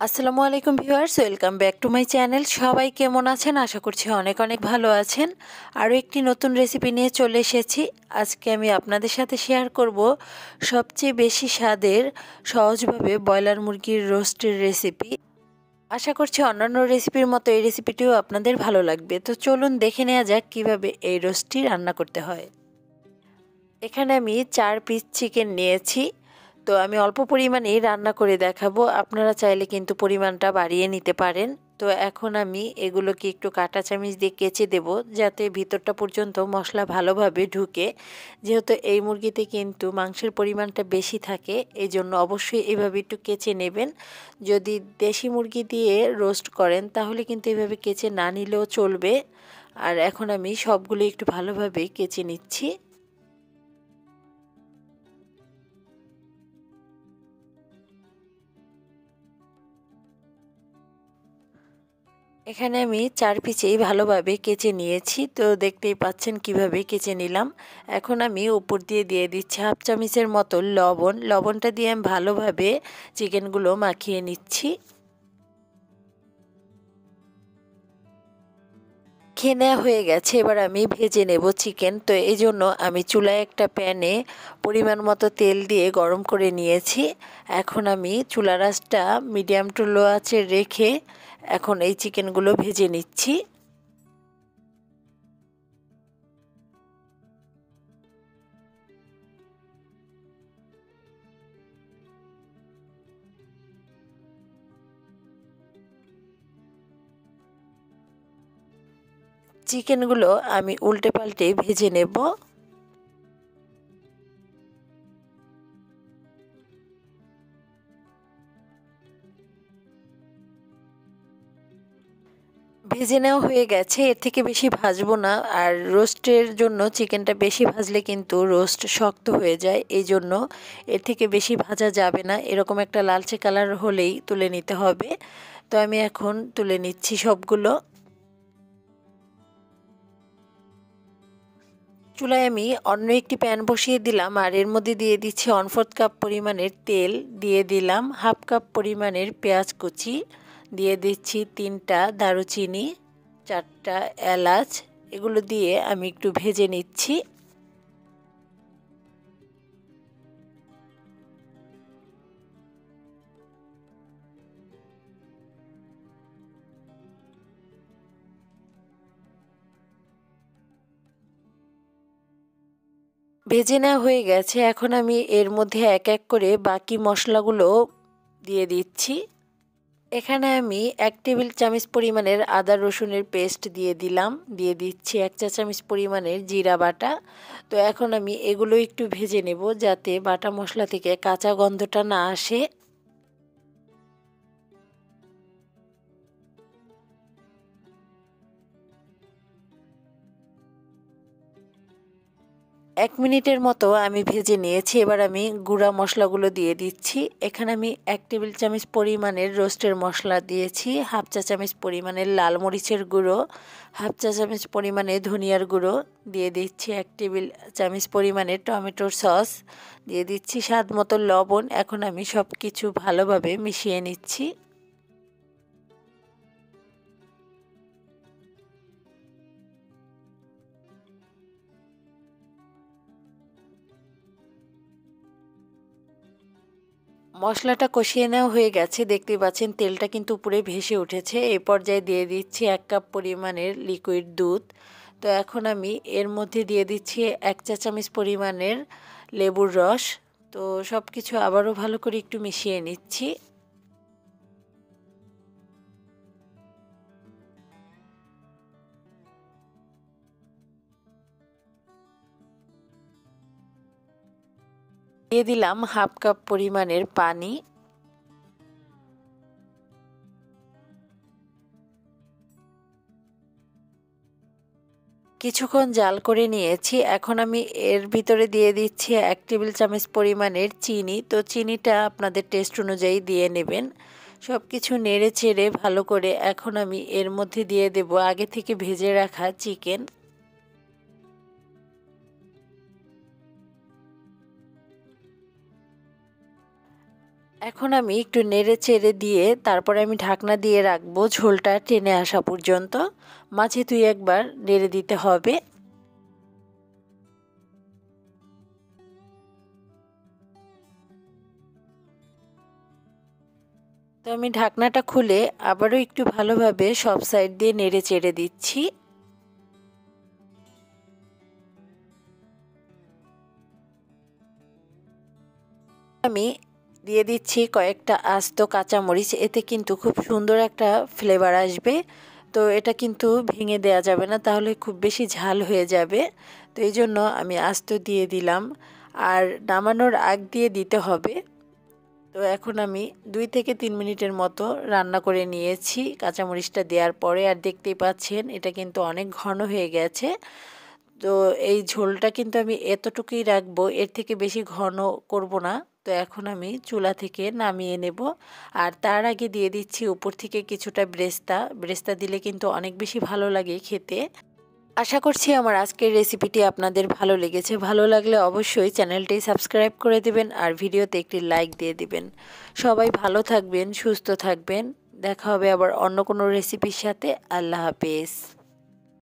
আসসালামু আলাইকুম viewers, welcome back to my channel. সবাই কেমন আছেন? আশা করছি অনেক অনেক ভালো আছেন। আরও একটি নতুন রেসিপি নিয়ে চলে এসেছি। আজকে আমি আপনাদের সাথে শেয়ার করব সবচেয়ে বেশি স্বাদের সহজভাবে ব্রয়লার মুরগির রোস্টের রেসিপি। আশা করছি অন্যান্য রেসিপির মতো এই রেসিপিটিও আপনাদের ভালো লাগবে। তো চলুন দেখে নেওয়া যাক কীভাবে এই রোস্টটি রান্না করতে হয়। এখানে আমি 4 পিস চিকেন নিয়েছি। তো আমি অল্প পরিমাণেই রান্না করে দেখাবো, আপনারা চাইলে কিন্তু পরিমাণটা বাড়িয়ে নিতে পারেন। তো এখন আমি এগুলোকে একটু কাঁটা চামচ দিয়ে কেচে দেব, যাতে ভিতরটা পর্যন্ত মশলা ভালোভাবে ঢুকে। যেহেতু এই মুরগিতে কিন্তু মাংসের পরিমাণটা বেশি থাকে, এই জন্য অবশ্যই এভাবে একটু কেচে নেবেন। যদি দেশি মুরগি দিয়ে রোস্ট করেন তাহলে কিন্তু এভাবে কেচে না নিলেও চলবে। আর এখন আমি সবগুলো একটু ভালোভাবে কেচে নিচ্ছি। এখানে আমি 4 পিসেই ভালোভাবে কেচে নিয়েছি। তো দেখতেই পাচ্ছেন কিভাবে কেচে নিলাম। এখন আমি উপর দিয়ে দিচ্ছি হাফ চামচের মতো লবণ। লবণটা দিয়ে আমি ভালোভাবে চিকেনগুলো মাখিয়ে নিচ্ছি। খেয়ে নেওয়া হয়ে গেছে, এবার আমি ভেজে নেব চিকেন। তো এই জন্য আমি চুলায় একটা প্যানে পরিমাণ মতো তেল দিয়ে গরম করে নিয়েছি। এখন আমি চুলার আঁচটা মিডিয়াম টু লো আঁচে রেখে এখন এই চিকেনগুলো ভেজে নিচ্ছি। চিকেনগুলো আমি উল্টে পাল্টে ভেজে নেব। ভেজে নেওয়া হয়ে গেছে, এর থেকে বেশি ভাজবো না। আর রোস্টের জন্য চিকেনটা বেশি ভাজলে কিন্তু রোস্ট শক্ত হয়ে যায়, এই জন্য এর থেকে বেশি ভাজা যাবে না। এরকম একটা লালচে কালার হলেই তুলে নিতে হবে। তো আমি এখন তুলে নিচ্ছি সবগুলো। চুলায় আমি অন্য একটি প্যান বসিয়ে দিলাম, আর এর মধ্যে দিয়ে দিচ্ছি 1/4 কাপ পরিমাণের তেল, দিয়ে দিলাম হাফ কাপ পরিমাণের পেঁয়াজ কুচি, দিয়ে দিচ্ছি 3টা দারুচিনি, 4টা এলাচ। এগুলো দিয়ে আমি একটু ভেজে নিচ্ছি। ভেজে নেওয়া হয়ে গেছে, এখন আমি এর মধ্যে এক এক করে বাকি মশলাগুলো দিয়ে দিচ্ছি। এখানে আমি 1 টেবিল চামচ পরিমাণের আদা রসুনের পেস্ট দিয়ে দিলাম, দিয়ে দিচ্ছি 1 চা চামচ পরিমাণের জিরা বাটা। তো এখন আমি এগুলো একটু ভেজে নেব, যাতে বাটা মশলা থেকে কাঁচা গন্ধটা না আসে। এক মিনিটের মতো আমি ভেজে নিয়েছি। এবার আমি গুঁড়া মশলাগুলো দিয়ে দিচ্ছি। এখানে আমি 1 টেবিল চামচ পরিমাণের রোস্টের মশলা দিয়েছি, হাফ চা চামচ পরিমাণের লাল মরিচের গুঁড়ো, হাফ চা চামচ পরিমাণে ধনিয়ার গুঁড়ো, দিয়ে দিচ্ছি 1 টেবিল চামচ পরিমাণের টমেটোর সস, দিয়ে দিচ্ছি স্বাদ মতো লবণ। এখন আমি সব কিছু ভালোভাবে মিশিয়ে নিচ্ছি। মশলাটা কষিয়ে নেওয়া হয়ে গেছে, দেখতেই পাচ্ছেন তেলটা কিন্তু উপরে ভেসে উঠেছে। এই পর্যায়ে দিয়ে দিচ্ছি 1 কাপ পরিমাণের লিকুইড দুধ। তো এখন আমি এর মধ্যে দিয়ে দিচ্ছি 1 চা চামচ পরিমাণের লেবুর রস। তো সব কিছু আবারও ভালো করে একটু মিশিয়ে নিচ্ছি। দিয়ে দিলাম হাফ কাপ পরিমাণের পানি। কিছুক্ষণ জাল করে নিয়েছি। এখন আমি এর ভিতরে দিয়ে দিচ্ছি 1 টেবিল চামচ পরিমাণের চিনি। তো চিনিটা আপনাদের টেস্ট অনুযায়ী দিয়ে নেবেন। সব কিছু নেড়ে চেড়ে ভালো করে এখন আমি এর মধ্যে দিয়ে দেব আগে থেকে ভেজে রাখা চিকেন। এখন আমি একটু নেড়ে চেড়ে দিয়ে তারপরে আমি ঢাকনা দিয়ে রাখবো ঝোলটা টেনে আসা পর্যন্ত। মাঝে 2 একবার নেড়ে দিতে হবে। তো আমি ঢাকনাটা খুলে আবারও একটু ভালোভাবে সব সাইড দিয়ে নেড়ে চেড়ে দিচ্ছি। আমি দিয়ে দিচ্ছি কয়েকটা আস্ত কাঁচামরিচ, এতে কিন্তু খুব সুন্দর একটা ফ্লেভার আসবে। তো এটা কিন্তু ভেঙে দেওয়া যাবে না, তাহলে খুব বেশি ঝাল হয়ে যাবে। তো এই জন্য আমি আস্ত দিয়ে দিলাম, আর নামানোর আগ দিয়ে দিতে হবে। তো এখন আমি 2 থেকে 3 মিনিটের মতো রান্না করে নিয়েছি কাঁচামরিচটা দেওয়ার পরে। আর দেখতেই পাচ্ছেন এটা কিন্তু অনেক ঘন হয়ে গেছে। তো এই ঝোলটা কিন্তু আমি এতটুকুই রাখবো, এর থেকে বেশি ঘন করব না। তো এখন আমি চুলা থেকে নামিয়ে নেব। আর তার আগে দিয়ে দিচ্ছি উপর থেকে কিছুটা ব্রেস্তা দিলে কিন্তু অনেক বেশি ভালো লাগে খেতে। আশা করছি আমার আজকের রেসিপিটি আপনাদের ভালো লেগেছে। ভালো লাগলে অবশ্যই চ্যানেলটি সাবস্ক্রাইব করে দিবেন আর ভিডিওতে একটি লাইক দিয়ে দিবেন। সবাই ভালো থাকবেন, সুস্থ থাকবেন। দেখা হবে আবার অন্য কোনো রেসিপির সাথে। আল্লাহ হাফেজ।